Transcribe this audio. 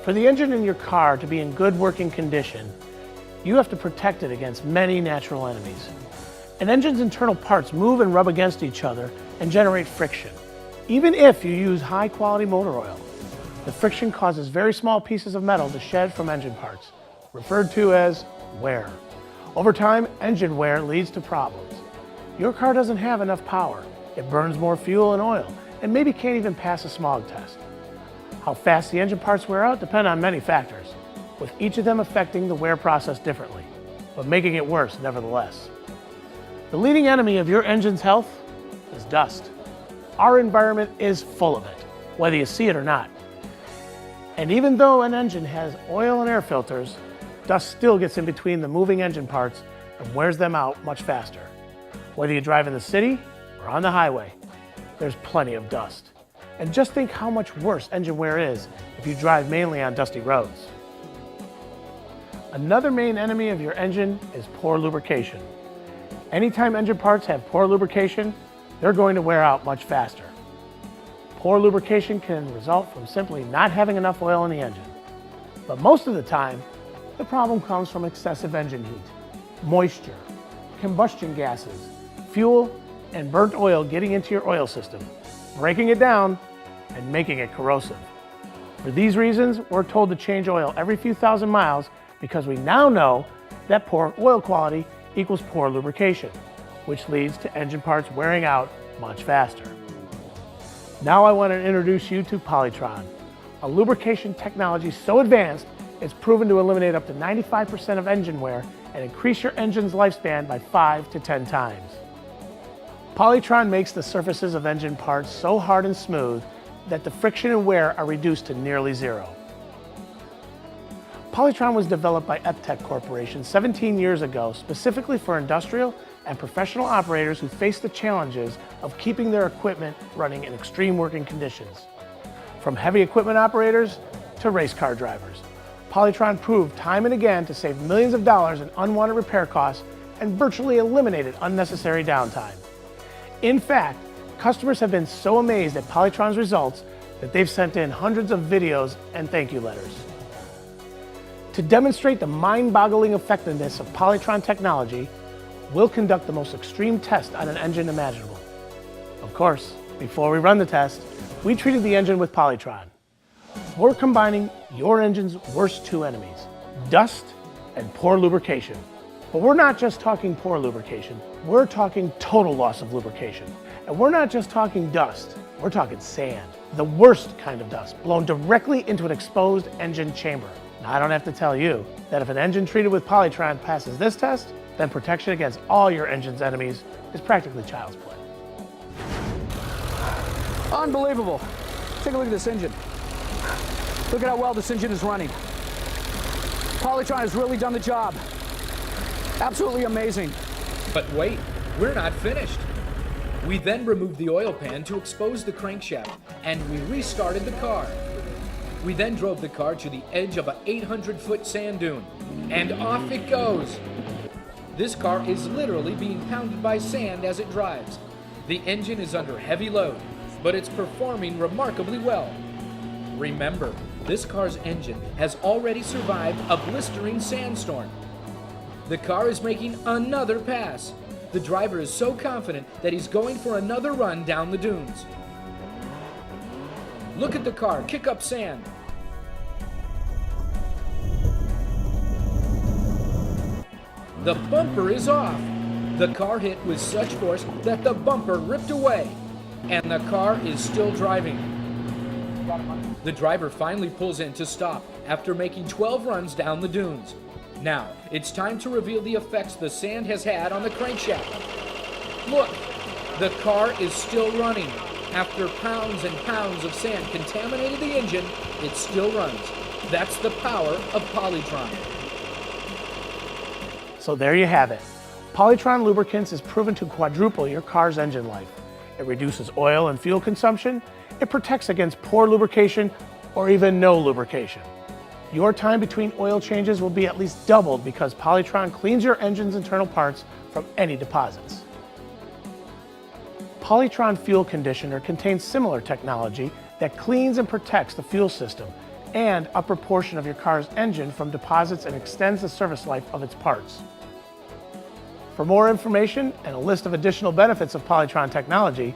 For the engine in your car to be in good working condition, you have to protect it against many natural enemies. An engine's internal parts move and rub against each other and generate friction. Even if you use high quality motor oil, the friction causes very small pieces of metal to shed from engine parts, referred to as wear. Over time, engine wear leads to problems. Your car doesn't have enough power, it burns more fuel and oil, and maybe can't even pass a smog test. How fast the engine parts wear out depend on many factors, with each of them affecting the wear process differently, but making it worse nevertheless. The leading enemy of your engine's health is dust. Our environment is full of it, whether you see it or not. And even though an engine has oil and air filters, dust still gets in between the moving engine parts and wears them out much faster. Whether you drive in the city or on the highway, there's plenty of dust. And just think how much worse engine wear is if you drive mainly on dusty roads. Another main enemy of your engine is poor lubrication. Anytime engine parts have poor lubrication, they're going to wear out much faster. Poor lubrication can result from simply not having enough oil in the engine. But most of the time, the problem comes from excessive engine heat, moisture, combustion gases, fuel, and burnt oil getting into your oil system, breaking it down and making it corrosive. For these reasons, we're told to change oil every few thousand miles because we now know that poor oil quality equals poor lubrication, which leads to engine parts wearing out much faster. Now I want to introduce you to Polytron, a lubrication technology so advanced it's proven to eliminate up to 95% of engine wear and increase your engine's lifespan by 5 to 10 times. Polytron makes the surfaces of engine parts so hard and smooth that the friction and wear are reduced to nearly zero. Polytron was developed by Eptech Corporation 17 years ago specifically for industrial and professional operators who face the challenges of keeping their equipment running in extreme working conditions. From heavy equipment operators to race car drivers, Polytron proved time and again to save millions of dollars in unwanted repair costs and virtually eliminated unnecessary downtime. In fact, customers have been so amazed at Polytron's results that they've sent in hundreds of videos and thank you letters. To demonstrate the mind-boggling effectiveness of Polytron technology, we'll conduct the most extreme test on an engine imaginable. Of course, before we run the test, we treated the engine with Polytron. We're combining your engine's worst two enemies, dust and poor lubrication. But we're not just talking poor lubrication, we're talking total loss of lubrication. And we're not just talking dust, we're talking sand. The worst kind of dust, blown directly into an exposed engine chamber. Now, I don't have to tell you that if an engine treated with Polytron passes this test, then protection against all your engine's enemies is practically child's play. Unbelievable. Take a look at this engine. Look at how well this engine is running. Polytron has really done the job. Absolutely amazing. But wait, we're not finished. We then removed the oil pan to expose the crankshaft, and we restarted the car. We then drove the car to the edge of an 800-foot sand dune, and off it goes. This car is literally being pounded by sand as it drives. The engine is under heavy load, but it's performing remarkably well. Remember, this car's engine has already survived a blistering sandstorm. The car is making another pass. The driver is so confident that he's going for another run down the dunes. Look at the car kick up sand. The bumper is off. The car hit with such force that the bumper ripped away, and the car is still driving. The driver finally pulls in to stop after making 12 runs down the dunes. Now, it's time to reveal the effects the sand has had on the crankshaft. Look, the car is still running. After pounds and pounds of sand contaminated the engine, it still runs. That's the power of Polytron. So there you have it. Polytron lubricants is proven to quadruple your car's engine life. It reduces oil and fuel consumption. It protects against poor lubrication or even no lubrication. Your time between oil changes will be at least doubled because Polytron cleans your engine's internal parts from any deposits. Polytron Fuel Conditioner contains similar technology that cleans and protects the fuel system and upper portion of your car's engine from deposits and extends the service life of its parts. For more information and a list of additional benefits of Polytron technology,